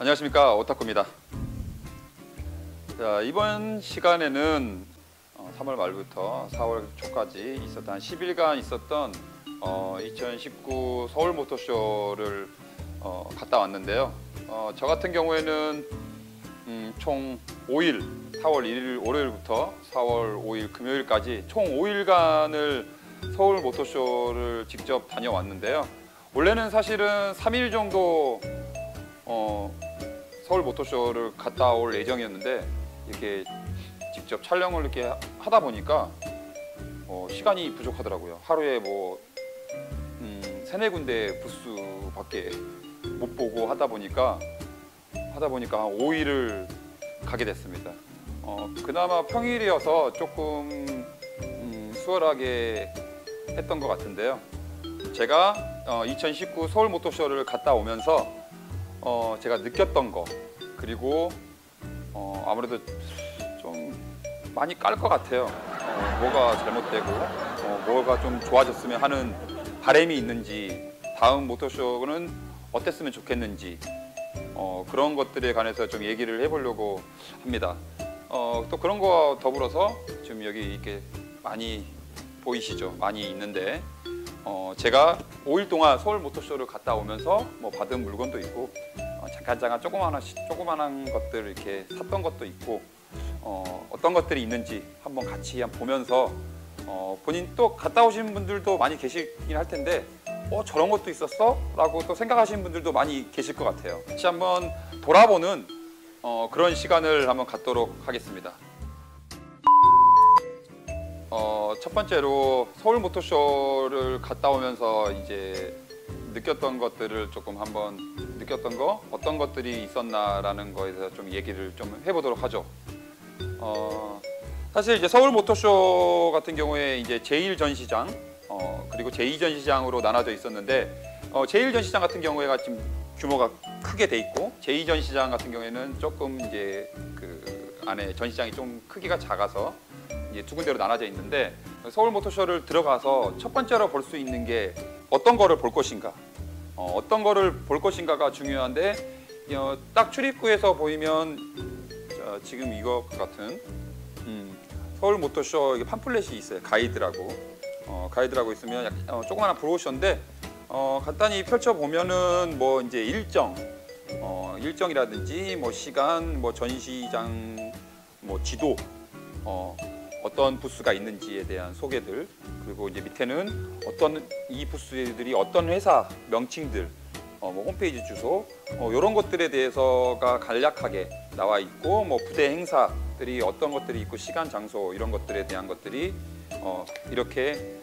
안녕하십니까, 오타쿠입니다. 자, 이번 시간에는 3월 말부터 4월 초까지 있었던 한 10일간 있었던 2019 서울 모터쇼를 갔다 왔는데요. 저 같은 경우에는 총 5일, 4월 1일 월요일부터 4월 5일 금요일까지 총 5일간을 서울 모터쇼를 직접 다녀왔는데요. 원래는 사실은 3일 정도 서울 모터쇼를 갔다 올 예정이었는데 이렇게 직접 촬영을 이렇게 하다 보니까 시간이 부족하더라고요. 하루에 뭐 3-4군데 부스밖에 못 보고 하다 보니까 한 5일을 가게 됐습니다. 그나마 평일이어서 조금 수월하게 했던 것 같은데요. 제가 2019 서울 모터쇼를 갔다 오면서 제가 느꼈던 거, 그리고 아무래도 좀 많이 깔 것 같아요. 뭐가 잘못되고 뭐가 좀 좋아졌으면 하는 바람이 있는지, 다음 모터쇼는 어땠으면 좋겠는지, 그런 것들에 관해서 좀 얘기를 해보려고 합니다. 또 그런 거와 더불어서 지금 여기 이렇게 많이 보이시죠? 많이 있는데 제가 5일 동안 서울 모터쇼를 갔다 오면서 뭐 받은 물건도 있고 잠깐 조그만한 것들 이렇게 샀던 것도 있고 어떤 것들이 있는지 한번 같이 보면서 본인 또 갔다 오신 분들도 많이 계시긴 할 텐데 저런 것도 있었어? 라고 또 생각하시는 분들도 많이 계실 것 같아요. 같이 한번 돌아보는 그런 시간을 한번 갖도록 하겠습니다. 첫 번째로 서울 모터쇼를 갔다 오면서 이제 느꼈던 것들을 조금 한번 어떤 것들이 있었나라는 거에 대해서 좀 얘기를 좀 해보도록 하죠. 사실 이제 서울 모터쇼 같은 경우에 이제 제1전시장 그리고 제2전시장으로 나눠져 있었는데 제1전시장 같은 경우에가 지금 규모가 크게 돼 있고 제2전시장 같은 경우에는 조금 이제 그 안에 전시장이 좀 크기가 작아서 이제 두 군데로 나눠져 있는데 서울 모터쇼를 들어가서 첫 번째로 볼 수 있는 게 어떤 거를 볼 것인가, 어떤 거를 볼 것인가가 중요한데 딱 출입구에서 보이면 지금 이거 같은 서울 모터쇼 이게 팜플렛이 있어요. 가이드라고 있으면 조그마한 브로셔인데 간단히 펼쳐 보면은 뭐 이제 일정이라든지 뭐 시간, 뭐 전시장, 뭐 지도, 어떤 부스가 있는지에 대한 소개들, 그리고 이제 밑에는 이 부스들이 어떤 회사 명칭들, 뭐 홈페이지 주소, 이런 것들에 대해서가 간략하게 나와 있고, 뭐 부대 행사들이 어떤 것들이 있고, 시간, 장소 이런 것들에 대한 것들이 이렇게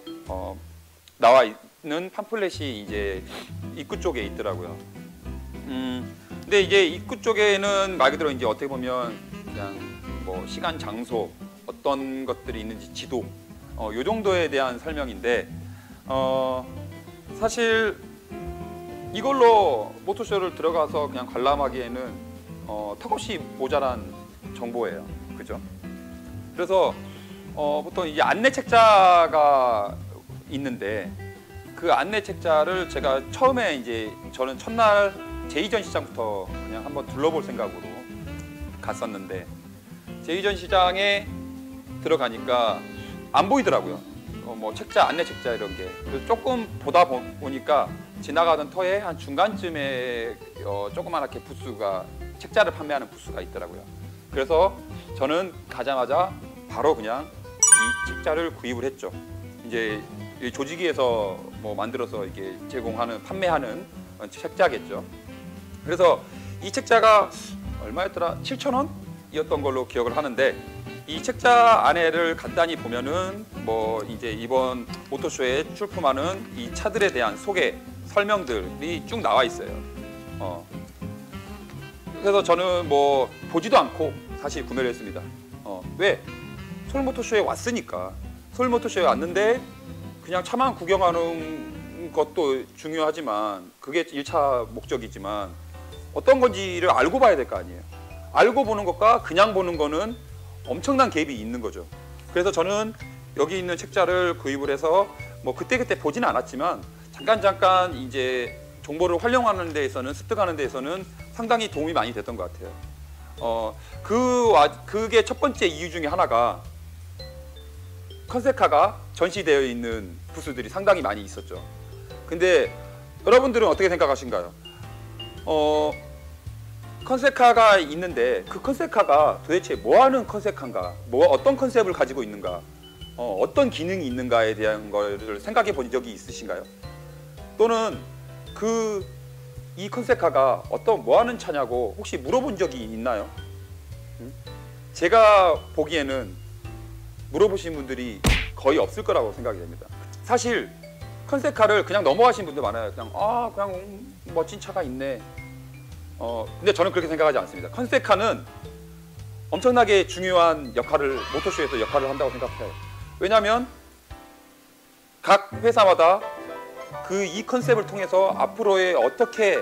나와 있는 팜플렛이 이제 입구 쪽에 있더라고요. 근데 이제 입구 쪽에는 말 그대로 이제 어떻게 보면 그냥 뭐 시간, 장소, 어떤 것들이 있는지 지도, 요 정도에 대한 설명인데 사실 이걸로 모터쇼를 들어가서 그냥 관람하기에는 턱없이 모자란 정보예요. 그죠? 그래서 보통 이제 안내 책자가 있는데 그 안내 책자를 제가 처음에 이제 저는 첫날 제2전시장부터 그냥 한번 둘러볼 생각으로 갔었는데 제2전시장에 들어가니까 안 보이더라고요. 뭐 책자, 안내 책자 이런 게. 그래서 조금 보다 보니까 지나가던 터에 한 중간쯤에 조그맣게 부스가, 책자를 판매하는 부스가 있더라고요. 그래서 저는 가자마자 바로 그냥 이 책자를 구입을 했죠. 이제 이 조직위에서 뭐 만들어서 이게 판매하는 책자겠죠. 그래서 이 책자가 얼마였더라? 7,000원이었던 걸로 기억을 하는데 이 책자 안에를 간단히 보면은 뭐 이제 이번 모터쇼에 출품하는 이 차들에 대한 소개, 설명들이 쭉 나와 있어요. 그래서 저는 뭐 보지도 않고 사실 구매를 했습니다. 왜? 서울 모터쇼에 왔으니까. 서울 모터쇼에 왔는데 그냥 차만 구경하는 것도 중요하지만 그게 1차 목적이지만 어떤 건지를 알고 봐야 될 거 아니에요. 알고 보는 것과 그냥 보는 거는 엄청난 갭이 있는 거죠. 그래서 저는 여기 있는 책자를 구입을 해서 뭐 그때그때 보지는 않았지만 잠깐 이제 정보를 활용하는 데에서는 습득하는 데에서는 상당히 도움이 많이 됐던 것 같아요. 그게 첫 번째 이유 중에 하나가 컨셉카가 전시되어 있는 부스들이 상당히 많이 있었죠. 근데 여러분들은 어떻게 생각하신가요? 컨셉카가 있는데 그 컨셉카가 도대체 뭐하는 컨셉카인가, 어떤 컨셉을 가지고 있는가, 어떤 기능이 있는가에 대한 걸 생각해 본 적이 있으신가요? 또는 이 컨셉카가 뭐하는 차냐고 혹시 물어본 적이 있나요? 제가 보기에는 물어보신 분들이 거의 없을 거라고 생각이 됩니다. 사실 컨셉카를 그냥 넘어가신 분들 많아요. 그냥 멋진 차가 있네. 근데 저는 그렇게 생각하지 않습니다. 컨셉카는 엄청나게 중요한 모터쇼에서 역할을 한다고 생각해요. 왜냐하면 각 회사마다 이 컨셉을 통해서 앞으로의 어떻게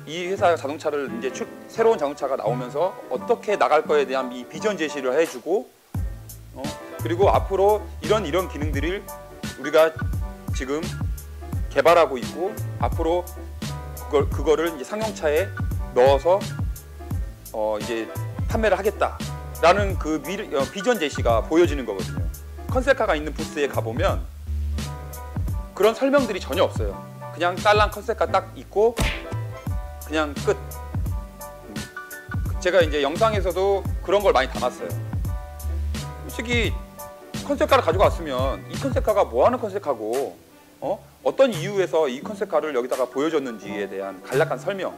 이 회사 자동차를 이제 새로운 자동차가 나오면서 어떻게 나갈 거에 대한 이 비전 제시를 해주고 그리고 앞으로 이런 기능들을 우리가 지금 개발하고 있고 앞으로 그거를 이제 상용차에 넣어서 이제 판매를 하겠다라는 그 비전 제시가 보여지는 거거든요. 컨셉카가 있는 부스에 가보면 그런 설명들이 전혀 없어요. 그냥 딸랑 컨셉카 딱 있고 그냥 끝. 제가 이제 영상에서도 그런 걸 많이 담았어요. 솔직히 컨셉카를 가지고 왔으면 이 컨셉카가 뭐하는 컨셉카고 어떤 이유에서 이 컨셉카를 여기다가 보여줬는지에 대한 간략한 설명,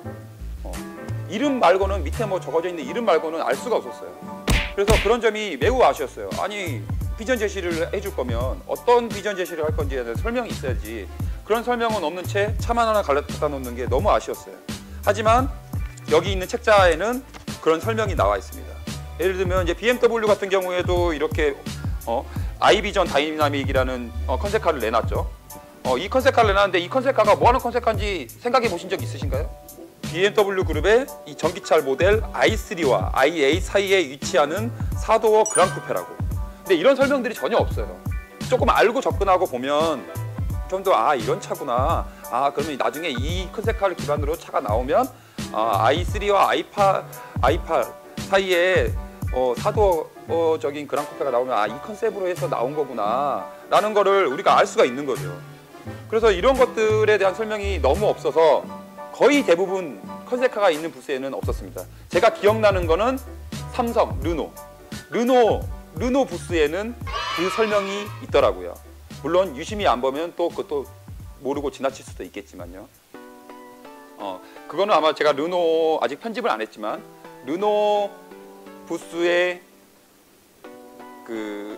이름 말고는 밑에 적어져 있는 이름 말고는 알 수가 없었어요. 그래서 그런 점이 매우 아쉬웠어요. 아니 비전 제시를 해줄 거면 어떤 비전 제시를 할 건지에 대한 설명이 있어야지, 그런 설명은 없는 채 차만 하나 갖다 놓는 게 너무 아쉬웠어요. 하지만 여기 있는 책자에는 그런 설명이 나와 있습니다. 예를 들면 이제 BMW 같은 경우에도 이렇게 아이비전 다이나믹이라는 컨셉카를 내놨죠. 이 컨셉카를 내놨는데 이 컨셉카가 뭐하는 컨셉카인지 생각해 보신 적 있으신가요? BMW 그룹의 이 전기차 모델 i3와 i8 사이에 위치하는 4도어 그랑쿠페라고. 근데 이런 설명들이 전혀 없어요. 조금 알고 접근하고 보면 좀 더 이런 차구나. 그러면 나중에 이 컨셉카를 기반으로 차가 나오면 i3와 i8 사이에 4도어적인 그랑쿠페가 나오면 이 컨셉으로 해서 나온 거구나 라는 거를 우리가 알 수가 있는 거죠. 그래서 이런 것들에 대한 설명이 너무 없어서 거의 대부분 컨셉카가 있는 부스에는 없었습니다. 제가 기억나는 거는 삼성, 르노 부스에는 그 설명이 있더라고요. 물론 유심히 안 보면 또 그것도 모르고 지나칠 수도 있겠지만요. 그거는 아마 제가 르노 아직 편집을 안 했지만 르노 부스의 그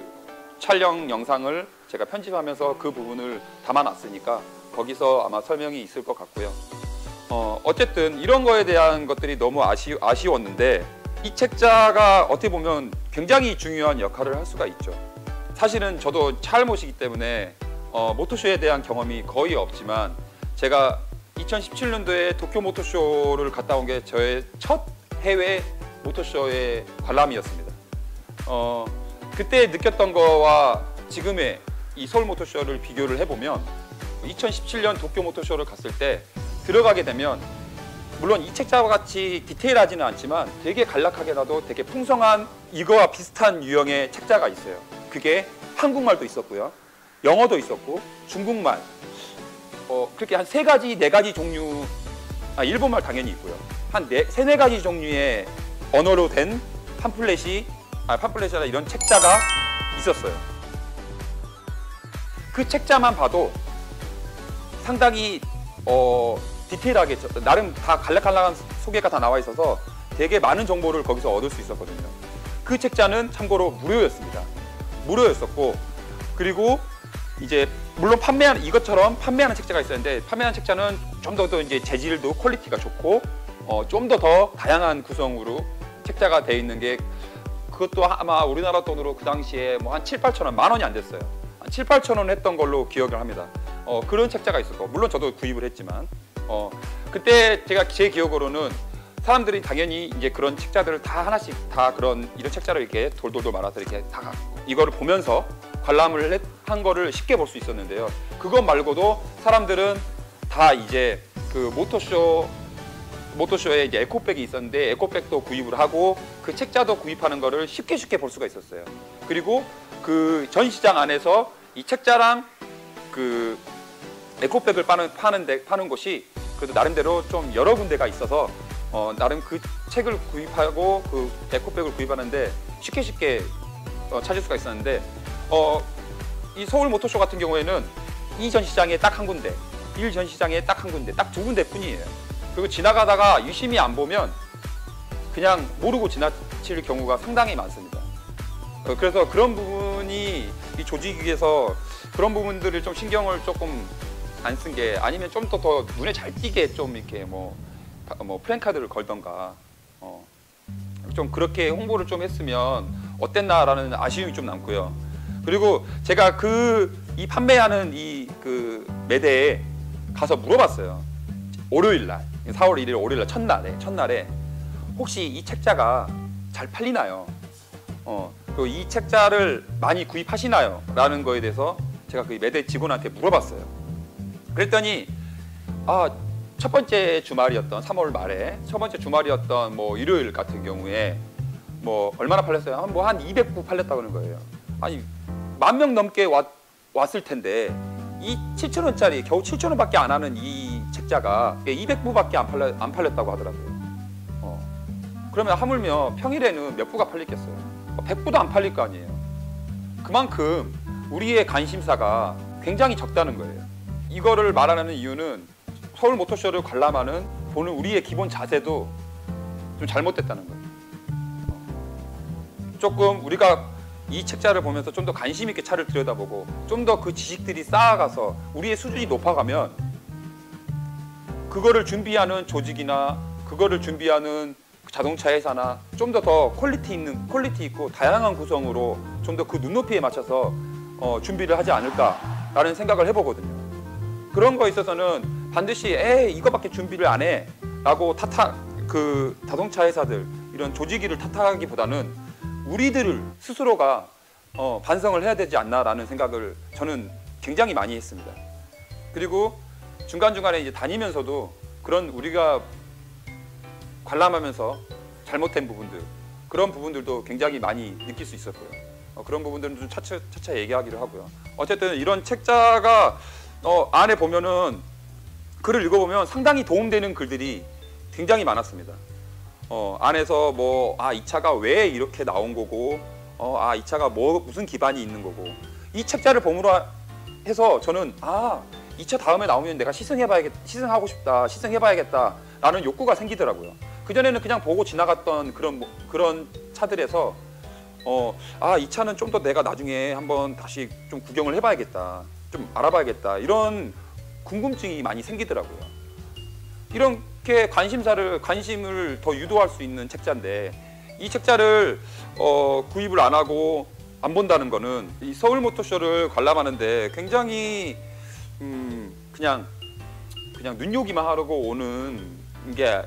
촬영 영상을 제가 편집하면서 그 부분을 담아놨으니까 거기서 아마 설명이 있을 것 같고요. 어쨌든 이런 거에 대한 것들이 너무 아쉬웠는데 이 책자가 어떻게 보면 굉장히 중요한 역할을 할 수가 있죠. 사실은 저도 차알못이기 때문에 모터쇼에 대한 경험이 거의 없지만 제가 2017년도에 도쿄 모터쇼를 갔다 온 게 저의 첫 해외 모터쇼의 관람이었습니다. 그때 느꼈던 거와 지금의 이 서울 모터쇼를 비교를 해보면 2017년 도쿄 모터쇼를 갔을 때 들어가게 되면 물론 이 책자와 같이 디테일하지는 않지만 되게 간략하게 나도 되게 풍성한 이거와 비슷한 유형의 책자가 있어요. 그게 한국말도 있었고요, 영어도 있었고 중국말, 그렇게 한 3가지, 4가지 종류, 일본말 당연히 있고요. 한 3, 4가지 종류의 언어로 된 팜플렛이 아니라 이런 책자가 있었어요. 그 책자만 봐도 상당히 디테일하게 나름 다 간략한 소개가 다 나와 있어서 되게 많은 정보를 거기서 얻을 수 있었거든요. 그 책자는 참고로 무료였었고, 그리고 이제 물론 이것처럼 판매하는 책자가 있었는데 판매하는 책자는 좀 더 이제 재질도 퀄리티가 좋고 좀 더 다양한 구성으로 책자가 돼 있는 게, 그것도 아마 우리나라 돈으로 그 당시에 뭐 한 7, 8천 원, 10,000원이 안 됐어요. 한 7, 8천 원 했던 걸로 기억을 합니다. 그런 책자가 있었고, 물론 저도 구입을 했지만 그때 제 기억으로는 사람들이 당연히 이제 그런 책자들을 다 하나씩 다 이런 책자를 이렇게 돌돌돌 말아서 이렇게 다 이거를 보면서 관람을 한 거를 쉽게 볼 수 있었는데요. 그것 말고도 사람들은 다 이제 그 모토쇼에 이제 에코백이 있었는데 에코백도 구입을 하고 그 책자도 구입하는 거를 쉽게 볼 수가 있었어요. 그리고 그 전시장 안에서 이 책자랑 그 에코백을 파는 곳이 그래도 나름대로 좀 여러 군데가 있어서 나름 그 책을 구입하고 그 에코백을 구입하는데 쉽게 찾을 수가 있었는데 이 서울 모토쇼 같은 경우에는 이 전시장에 딱 한 군데, 1 전시장에 딱 한 군데, 딱 2군데 뿐이에요. 그리고 지나가다가 유심히 안 보면 그냥 모르고 지나칠 경우가 상당히 많습니다. 그래서 그런 부분이 이 조직에서 그런 부분들을 좀 신경을 조금 안 쓴 게 아니면 좀 더 눈에 잘 띄게 좀 이렇게 뭐 플랜카드를 걸던가 좀 그렇게 홍보를 좀 했으면 어땠나라는 아쉬움이 좀 남고요. 그리고 제가 이 판매하는 그 매대에 가서 물어봤어요. 월요일 날, 4월 1일 월요일 날 첫날에 혹시 이 책자가 잘 팔리나요? 그리고 이 책자를 많이 구입하시나요? 라는 거에 대해서 제가 그 매대 직원한테 물어봤어요. 그랬더니 첫 번째 주말이었던 3월 말에 첫 번째 주말이었던 뭐 일요일 같은 경우에 뭐 얼마나 팔렸어요? 한 200부 팔렸다고 하는 거예요. 아니 10,000명 넘게 왔을 텐데 이 7,000원짜리 겨우 7,000원밖에 안 하는 이 책자가 200부밖에 안 팔렸다고 하더라고요. 그러면 하물며 평일에는 몇 부가 팔리겠어요? 100부도 안 팔릴 거 아니에요. 그만큼 우리의 관심사가 굉장히 적다는 거예요. 이거를 말하는 이유는 서울 모토쇼를 관람하는 보는 우리의 기본 자세도 좀 잘못됐다는 거예요. 조금 우리가 이 책자를 보면서 좀 더 관심 있게 차를 들여다보고 좀 더 그 지식들이 쌓아가서 우리의 수준이 높아가면 그거를 준비하는 조직이나 그거를 준비하는 자동차 회사나 좀 더 퀄리티 있고 다양한 구성으로 좀 더 그 눈높이에 맞춰서 준비를 하지 않을까라는 생각을 해보거든요. 그런 거에 있어서는 반드시 이거밖에 준비를 안 해 라고 그 자동차 회사들 이런 조직위를 탓하기보다는 우리들 스스로가 반성을 해야 되지 않나라는 생각을 저는 굉장히 많이 했습니다. 그리고 중간중간에 이제 다니면서도 그런 우리가 관람하면서 잘못된 부분들 그런 부분들도 굉장히 많이 느낄 수 있었고요. 그런 부분들은 좀 차차 얘기하기로 하고요. 어쨌든 이런 책자가 안에 보면은 글을 읽어보면 상당히 도움되는 글들이 굉장히 많았습니다. 안에서 이 차가 왜 이렇게 나온 거고, 이 차가 무슨 기반이 있는 거고, 이 책자를 보므로 해서 저는 이 차 다음에 나오면 내가 시승하고 싶다, 시승해봐야겠다라는 욕구가 생기더라고요. 그 전에는 그냥 보고 지나갔던 그런 차들에서 이 차는 좀 더 내가 나중에 한번 다시 좀 구경을 해봐야겠다, 좀 알아봐야겠다 이런 궁금증이 많이 생기더라고요. 이렇게 관심을 더 유도할 수 있는 책자인데 이 책자를 구입을 안 하고 안 본다는 거는 이 서울 모토쇼를 관람하는데 굉장히 그냥 눈요기만 하려고 오는 게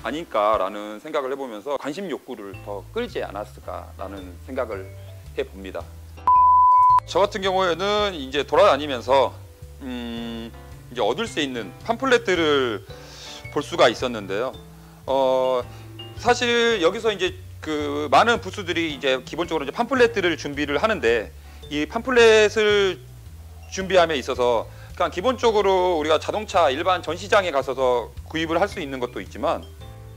아닐까라는 생각을 해보면서 관심 욕구를 더 끌지 않았을까라는 생각을 해봅니다. 저 같은 경우에는 이제 돌아다니면서 이제 얻을 수 있는 팜플렛들을 볼 수가 있었는데요. 사실 여기서 이제 그 많은 부스들이 이제 기본적으로 이제 팜플렛들을 준비를 하는데 이 팜플렛을 준비함에 있어서 그냥 기본적으로 우리가 자동차 일반 전시장에 가서서 구입을 할 수 있는 것도 있지만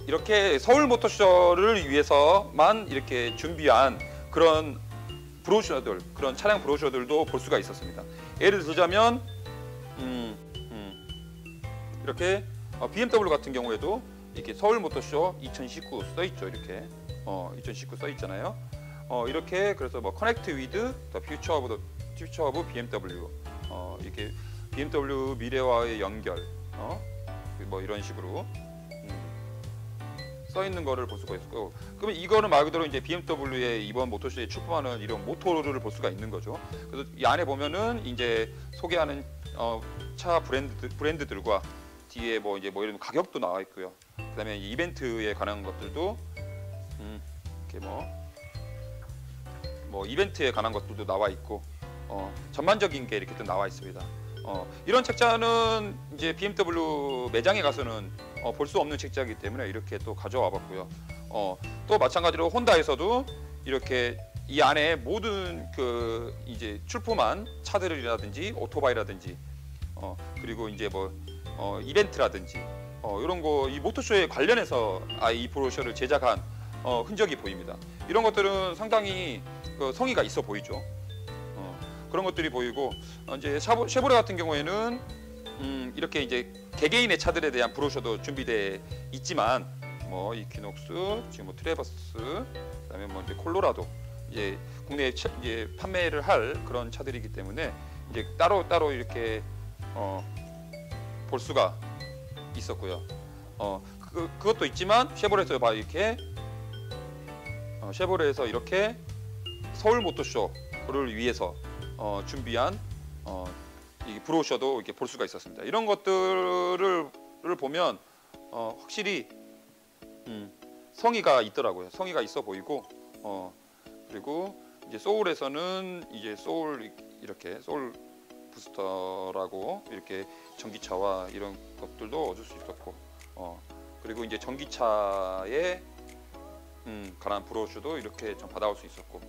이렇게 서울 모터쇼를 위해서만 이렇게 준비한 그런 브로셔들, 그런 차량 브로셔들도 볼 수가 있었습니다. 예를 들자면 이렇게 BMW 같은 경우에도 이렇게 서울 모터쇼 2019 써 있죠. 이렇게 2019 써 있잖아요. 이렇게 그래서 커넥트 위드 더 퓨처 오브 BMW 이렇게 BMW 미래와의 연결 이런 식으로 써 있는 거를 볼 수가 있고, 그러면 이거는 말 그대로 이제 BMW의 이번 모토쇼에 출품하는 이런 모토를 볼 수가 있는 거죠. 그래서 이 안에 보면은 이제 소개하는 차 브랜드들과 뒤에 이제 이런 가격도 나와 있고요. 그다음에 이벤트에 관한 것들도 이렇게 이벤트에 관한 것들도 나와 있고 전반적인 게 이렇게 또 나와 있습니다. 이런 책자는 이제 BMW 매장에 가서는 볼 수 없는 책자이기 때문에 이렇게 또 가져와 봤고요. 또 마찬가지로 혼다에서도 이렇게 이 안에 모든 그 이제 출품한 차들이라든지 오토바이라든지 그리고 이제 뭐 이벤트라든지 이런 거 이 모터쇼에 관련해서 이 브로셔를 제작한 흔적이 보입니다. 이런 것들은 상당히 그 성의가 있어 보이죠. 그런 것들이 보이고 이제 쉐보레 같은 경우에는 이렇게 이제 개개인의 차들에 대한 브로셔도 준비돼 있지만 뭐 이퀴녹스, 지금 뭐 트래버스, 그다음에 뭐 이제 콜로라도 이제 국내에 이제 판매를 할 그런 차들이기 때문에 이제 따로 이렇게 볼 수가 있었고요. 그것도 있지만 쉐보레에서 봐 이렇게 쉐보레에서 이렇게 서울 모터쇼를 위해서 준비한 이 브로셔도 이렇게 볼 수가 있었습니다. 이런 것들을 보면 확실히 성의가 있더라고요. 성의가 있어 보이고 그리고 이제 소울에서는 이제 소울 이렇게 소울 부스터라고 이렇게 전기차와 이런 것들도 얻을 수 있었고 그리고 이제 전기차에 관한 브로셔도 이렇게 좀 받아올 수 있었고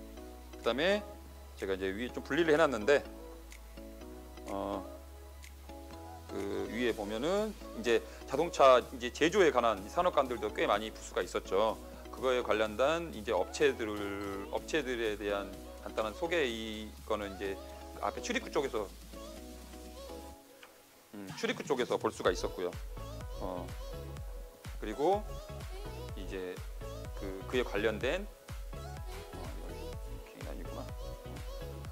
그다음에 제가 이제 위에 좀 분리를 해놨는데 그 위에 보면은 이제 자동차 이제 제조에 관한 산업관들도 꽤 많이 부수가 있었죠. 그거에 관련된 이제 업체들에 대한 간단한 소개 이거는 이제 앞에 출입구 쪽에서 볼 수가 있었고요. 그리고 이제 그에 관련된 아니구나.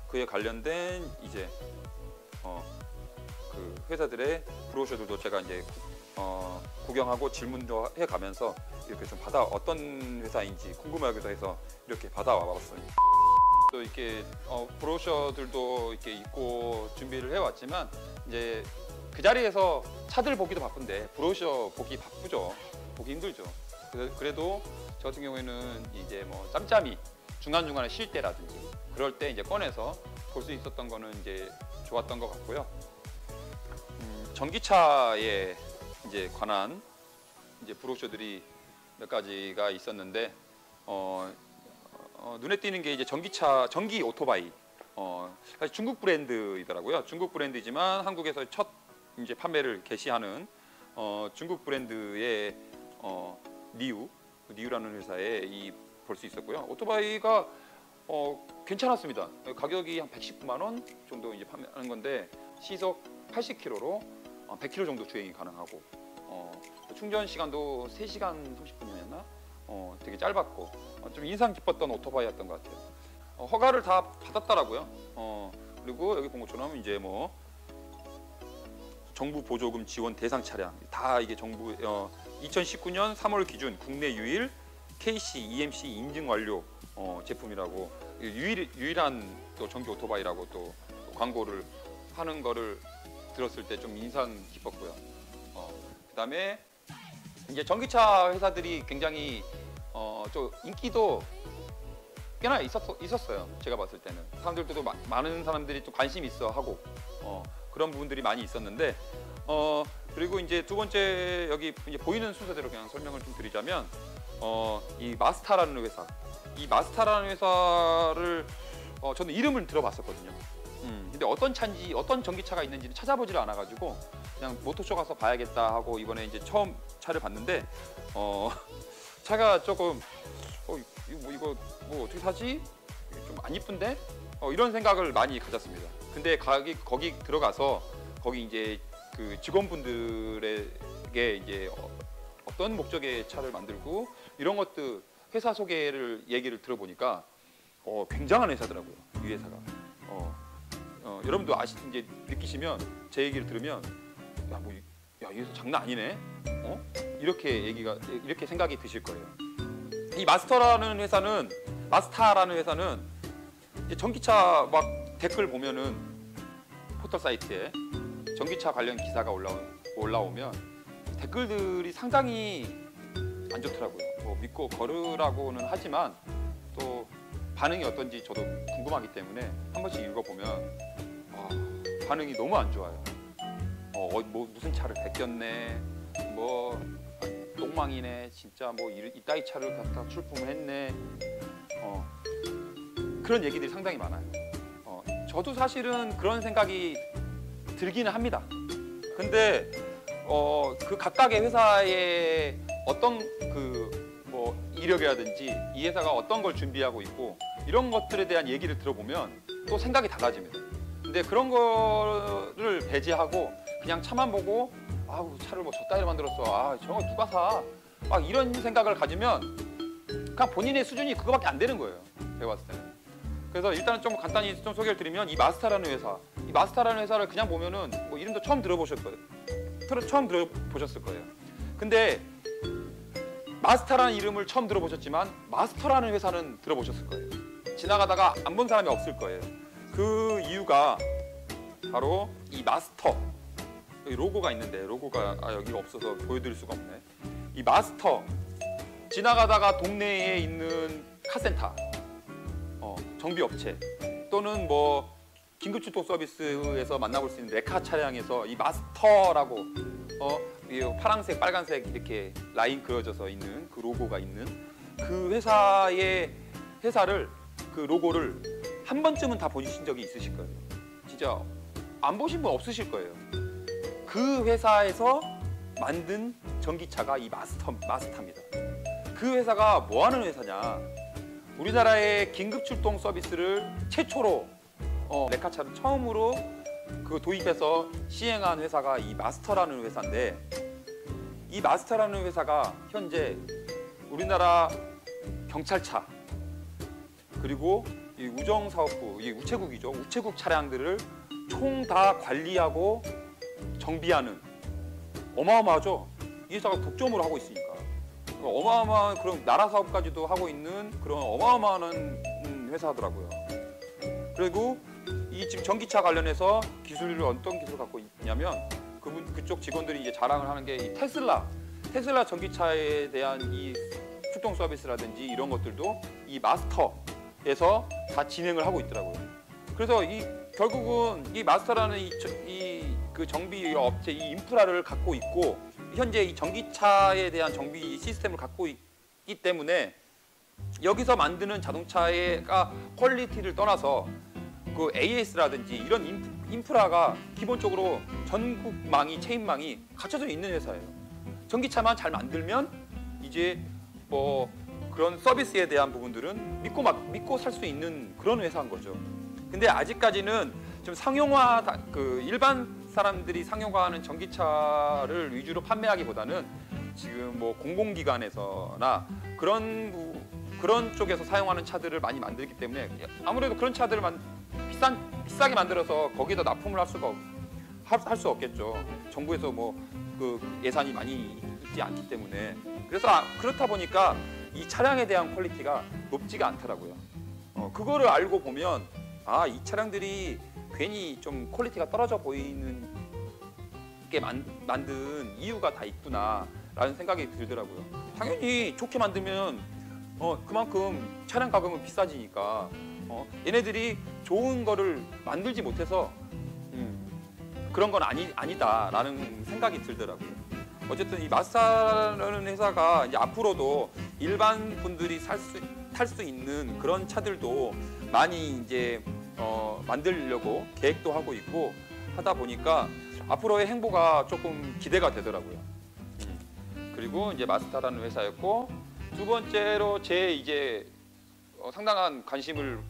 그에 관련된 이제 그 회사들의 브로셔들도 제가 이제 구경하고 질문도 해가면서 이렇게 좀 어떤 회사인지 궁금하기도 해서 이렇게 받아와 봤어요. 또 이렇게 브로셔들도 이렇게 입고 준비를 해왔지만 이제 그 자리에서 차들 보기도 바쁜데 브로셔 보기 바쁘죠. 보기 힘들죠. 그래도 저 같은 경우에는 이제 뭐 짬짬이 중간중간에 쉴 때라든지 그럴 때 이제 꺼내서 볼 수 있었던 거는 이제 좋았던 것 같고요. 전기차에 이제 관한 이제 브로셔들이 몇 가지가 있었는데 눈에 띄는 게 이제 전기 오토바이 사실 중국 브랜드이더라고요. 중국 브랜드이지만 한국에서 첫 이제 판매를 개시하는 중국 브랜드의 니우라는 회사에 볼 수 있었고요. 오토바이가 괜찮았습니다. 가격이 한 119만 원 정도 이제 판매하는 건데 시속 80km로 100km 정도 주행이 가능하고 충전 시간도 3시간 30분이었나? 되게 짧았고 좀 인상 깊었던 오토바이였던 것 같아요. 허가를 다 받았더라고요. 그리고 여기 본 것처럼 이제 뭐 정부 보조금 지원 대상 차량 다 이게 정부 2019년 3월 기준 국내 유일 KC EMC 인증 완료 제품이라고 유일한 또 전기 오토바이라고 또 광고를 하는 거를 들었을 때 좀 인상 깊었고요. 그다음에 이제 전기차 회사들이 굉장히 좀 인기도 꽤나 있었어요. 제가 봤을 때는 사람들도 많은 사람들이 좀 관심 있어 하고 그런 부분들이 많이 있었는데 그리고 이제 두 번째 여기 이제 보이는 순서대로 그냥 설명을 좀 드리자면 이 마스타라는 회사, 이 마스타라는 회사를 저는 이름을 들어봤었거든요. 근데 어떤 차인지 어떤 전기차가 있는지는 찾아보지를 않아가지고 그냥 모터쇼 가서 봐야겠다 하고 이번에 이제 처음 차를 봤는데 차가 조금 이거 뭐 어떻게 사지? 좀 안 이쁜데? 이런 생각을 많이 가졌습니다. 근데 거기 들어가서 거기 이제 그 직원분들에게 이제 어떤 목적의 차를 만들고 이런 것들 회사 소개를 얘기를 들어보니까 굉장한 회사더라고요. 이 회사가. 여러분도 이제 느끼시면 제 얘기를 들으면 이 회사 장난 아니네. 이렇게 생각이 드실 거예요. 이 마스타라는 회사는 이제 전기차 막 댓글 보면은 포털 사이트에 전기차 관련 기사가 올라오면 댓글들이 상당히 안 좋더라고요. 뭐 믿고 걸으라고는 하지만 또 반응이 어떤지 저도 궁금하기 때문에 한 번씩 읽어보면 반응이 너무 안 좋아요. 뭐 무슨 차를 베꼈네, 뭐 똥망이네, 진짜 뭐 이따위 차를 갖다 출품을 했네. 그런 얘기들이 상당히 많아요. 저도 사실은 그런 생각이 들기는 합니다. 근데 그 각각의 회사의 어떤 뭐 이력이라든지 이 회사가 어떤 걸 준비하고 있고 이런 것들에 대한 얘기를 들어보면 또 생각이 달라집니다. 근데 그런 거를 배제하고 그냥 차만 보고 아우 차를 뭐 저따위로 만들었어, 아 저거 누가 사, 막 이런 생각을 가지면 그냥 본인의 수준이 그거밖에 안 되는 거예요, 제가 봤을 때는. 그래서 일단은 좀 간단히 좀 소개를 드리면 이 마스타라는 회사, 이 마스타라는 회사를 그냥 보면은 뭐 이름도 처음 들어보셨을 거예요. 근데 마스타라는 이름을 처음 들어보셨지만 마스터라는 회사는 들어보셨을 거예요. 지나가다가 안 본 사람이 없을 거예요. 그 이유가 바로 이 마스터, 여기 로고가 있는데 로고가 여기가 없어서 보여드릴 수가 없네. 이 마스터, 지나가다가 동네에 있는 카센터, 정비업체 또는 뭐 긴급출동 서비스에서 만나볼 수 있는 레카 차량에서 이 마스터라고 이 파란색, 빨간색 이렇게 라인 그어져서 있는 그 로고가 있는 그 회사를 그 로고를 한 번쯤은 다 보신 적이 있으실 거예요. 진짜 안 보신 분 없으실 거예요. 그 회사에서 만든 전기차가 이 마스터입니다. 그 회사가 뭐 하는 회사냐? 우리나라의 긴급출동 서비스를 최초로 레카차를 처음으로 도입해서 시행한 회사가 이 마스터라는 회사인데, 이 마스터라는 회사가 현재 우리나라 경찰차 그리고 이 우정사업부, 이 우체국이죠. 우체국 차량들을 총 다 관리하고 정비하는, 어마어마하죠. 이 회사가 독점으로 하고 있으니까 어마어마한 그런 나라 사업까지도 하고 있는 그런 어마어마한 회사더라고요. 그리고 이 지금 전기차 관련해서 기술을 어떤 기술을 갖고 있냐면 그쪽 직원들이 이제 자랑을 하는 게 이 테슬라 전기차에 대한 이 출동 서비스라든지 이런 것들도 이 마스터에서 다 진행을 하고 있더라고요. 그래서 결국은 이 마스터라는 그 정비 업체 이 인프라를 갖고 있고 현재 이 전기차에 대한 정비 시스템을 갖고 있기 때문에 여기서 만드는 자동차가 퀄리티를 떠나서 그 AS라든지 이런 인프라가 기본적으로 전국망이, 체인망이 갖춰져 있는 회사예요. 전기차만 잘 만들면 이제 뭐 그런 서비스에 대한 부분들은 믿고 살 수 있는 그런 회사인 거죠. 근데 아직까지는 좀 상용화, 일반 사람들이 상용화하는 전기차를 위주로 판매하기보다는 지금 뭐 공공기관에서나 그런 쪽에서 사용하는 차들을 많이 만들기 때문에 아무래도 그런 차들을 비싸게 만들어서 거기다 납품을 할 수 없겠죠. 정부에서 뭐 그 예산이 많이 있지 않기 때문에. 그래서 그렇다 보니까 이 차량에 대한 퀄리티가 높지가 않더라고요. 그거를 알고 보면 이 차량들이 괜히 좀 퀄리티가 떨어져 보이는 게 만든 이유가 다 있구나라는 생각이 들더라고요. 당연히 좋게 만들면 그만큼 차량 가격은 비싸지니까 얘네들이 좋은 거를 만들지 못해서 그런 건 아니다라는 생각이 들더라고요. 어쨌든 이 마스타라는 회사가 이제 앞으로도 일반 분들이 탈 수 있는 그런 차들도 많이 이제 만들려고 계획도 하고 있고 하다 보니까 앞으로의 행보가 조금 기대가 되더라고요. 그리고 이제 마스타라는 회사였고, 두 번째로 제 이제 상당한 관심을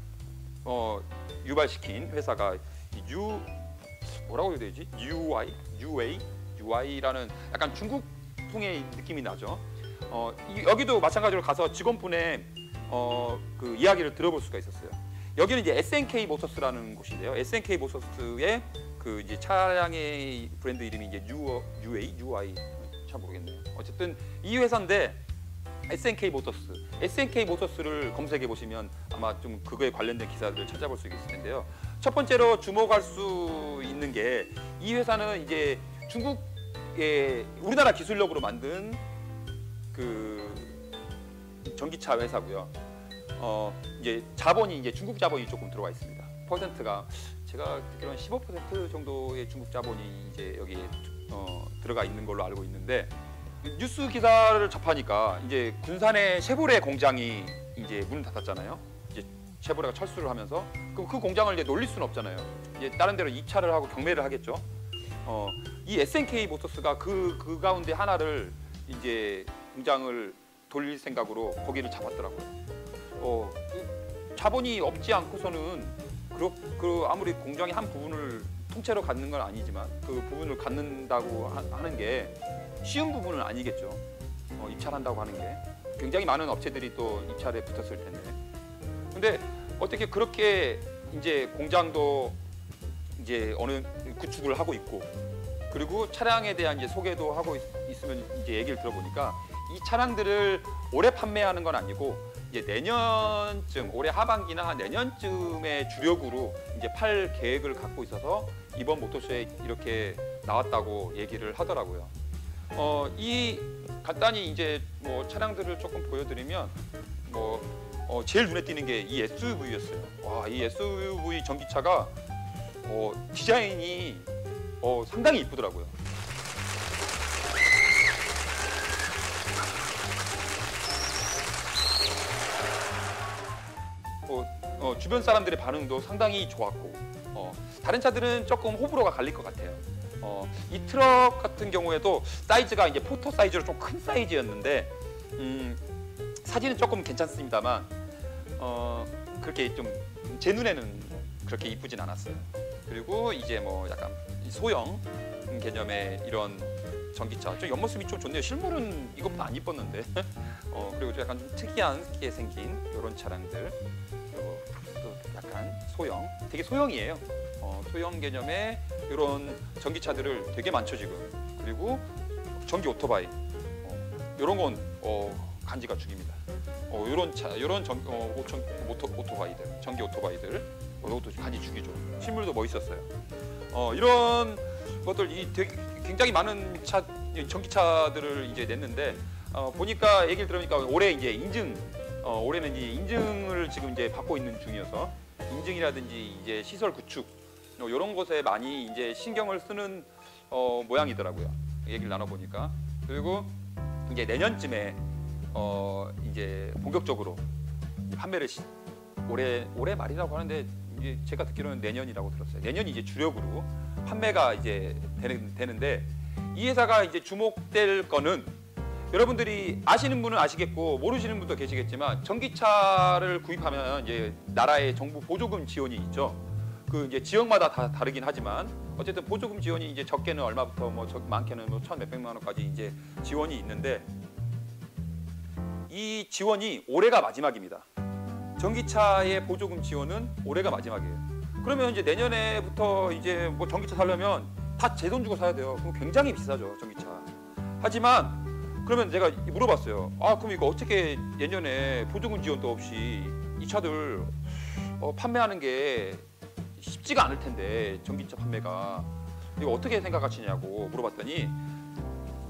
유발시킨 회사가 뭐라고 해야 되지? UA라는 약간 중국풍의 느낌이 나죠. 여기도 마찬가지로 가서 직원분의 그 이야기를 들어볼 수가 있었어요. 여기는 이제 SNK 모터스라는 곳인데요. SNK 모터스의 그 이제 차량의 브랜드 이름이 이제 UI 잘 모르겠네요. 어쨌든 이 회사인데 SNK 모터스를 검색해 보시면 아마 좀 그거에 관련된 기사들을 찾아볼 수 있을 텐데요. 첫 번째로 주목할 수 있는 게 이 회사는 이제 중국의 우리나라 기술력으로 만든 그 전기차 회사고요. 이제 자본이 이제 중국 자본이 조금 들어와 있습니다. 퍼센트가 제가 듣기로는 15% 정도의 중국 자본이 이제 여기에 들어가 있는 걸로 알고 있는데, 뉴스 기사를 접하니까 이제 군산의 쉐보레 공장이 이제 문을 닫았잖아요. 이제 쉐보레가 철수를 하면서 그럼 그 공장을 이제 놀릴 수는 없잖아요. 이제 다른 데로 입찰을 하고 경매를 하겠죠. 이 SNK 모터스가 그 가운데 하나를 이제 공장을 돌릴 생각으로 거기를 잡았더라고요. 자본이 없지 않고서는 아무리 공장의 한 부분을 통째로 갖는 건 아니지만 그 부분을 갖는다고 하는 게 쉬운 부분은 아니겠죠. 입찰한다고 하는 게 굉장히 많은 업체들이 또 입찰에 붙었을 텐데. 근데 어떻게 그렇게 이제 공장도 이제 어느 구축을 하고 있고, 그리고 차량에 대한 이제 소개도 하고 있으면 이제 얘기를 들어보니까 이 차량들을 올해 판매하는 건 아니고 이제 내년쯤, 올해 하반기나 내년쯤에 주력으로 이제 팔 계획을 갖고 있어서 이번 모터쇼에 이렇게 나왔다고 얘기를 하더라고요. 이 간단히 이제 뭐 차량들을 조금 보여드리면 제일 눈에 띄는 게 이 SUV였어요. 와, 이 SUV 전기차가 디자인이 상당히 이쁘더라고요. 주변 사람들의 반응도 상당히 좋았고, 다른 차들은 조금 호불호가 갈릴 것 같아요. 이 트럭 같은 경우에도 사이즈가 이제 포터 사이즈로 좀 큰 사이즈였는데, 사진은 조금 괜찮습니다만, 그렇게 좀 제 눈에는 그렇게 이쁘진 않았어요. 그리고 이제 뭐 약간 소형 개념의 이런 전기차, 좀 옆모습이 좀 좋네요. 실물은 이것보다 안 이뻤는데. 그리고 좀 약간 좀 특이하게 생긴 이런 차량들, 그리고 또 약간 소형, 되게 소형이에요. 소형 개념의 이런 전기차들을 되게 많죠 지금. 그리고 전기 오토바이, 이런 건 간지가 죽입니다. 이런 오토바이들, 전기 오토바이들, 이것도 간지 죽이죠. 실물도 멋있었어요. 이런 것들 되게 굉장히 많은 전기차들을 이제 냈는데, 보니까 얘기를 들으니까 올해 이제 올해는 이제 인증을 지금 이제 받고 있는 중이어서 인증이라든지 이제 시설 구축 이런 곳에 많이 이제 신경을 쓰는 모양이더라고요. 얘기를 나눠보니까. 그리고 이제 내년쯤에 이제 본격적으로 판매를 올해 말이라고 하는데, 이제 제가 듣기로는 내년이라고 들었어요. 내년이 이제 주력으로 판매가 이제 되는데, 이 회사가 이제 주목될 거는, 여러분들이 아시는 분은 아시겠고 모르시는 분도 계시겠지만, 전기차를 구입하면 이제 나라의 정부 보조금 지원이 있죠. 그 이제 지역마다 다 다르긴 하지만 어쨌든 보조금 지원이 이제 적게는 얼마부터 많게는 뭐 1,000몇백만 원까지 이제 지원이 있는데, 이 지원이 올해가 마지막입니다. 전기차의 보조금 지원은 올해가 마지막이에요. 그러면 이제 내년에부터 이제 뭐 전기차 사려면 다 제 돈 주고 사야 돼요. 그럼 굉장히 비싸죠, 전기차. 하지만 그러면 제가 물어봤어요. 그럼 이거 어떻게 내년에 보조금 지원도 없이 이 차들 판매하는 게 쉽지가 않을 텐데, 전기차 판매가 이거 어떻게 생각하시냐고 물어봤더니,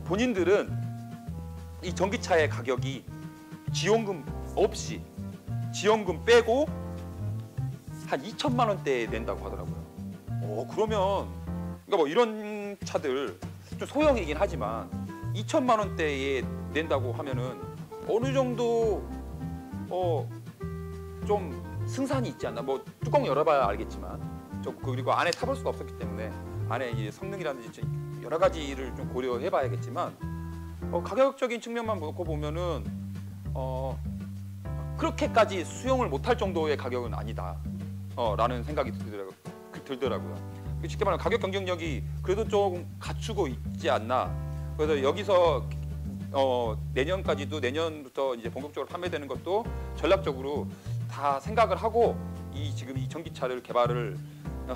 본인들은 이 전기차의 가격이 지원금 없이, 지원금 빼고 한 2천만 원대에 낸다고 하더라고요. 그러면 그러니까 뭐 이런 차들 좀 소형이긴 하지만 2천만 원대에 낸다고 하면은 어느 정도 좀 승산이 있지 않나. 뭐 뚜껑 열어봐야 알겠지만, 그리고 안에 타볼 수가 없었기 때문에 안에 이 성능이라든지 여러 가지를 좀 고려해봐야겠지만, 가격적인 측면만 놓고 보면은 그렇게까지 수용을 못할 정도의 가격은 아니다 라는 생각이 들더라고요. 쉽게 말하면 가격 경쟁력이 그래도 좀 갖추고 있지 않나. 그래서 여기서 내년부터 이제 본격적으로 판매되는 것도 전략적으로 다 생각을 하고 지금 이 전기차를 개발을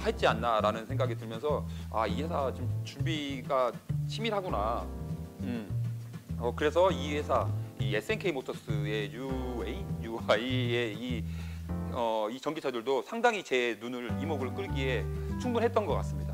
했지 않나라는 생각이 들면서, 이 회사 좀 준비가 치밀하구나. 그래서 이 회사, 이 SNK 모터스의 UI의 이 전기차들도 상당히 제 이목을 끌기에 충분했던 것 같습니다.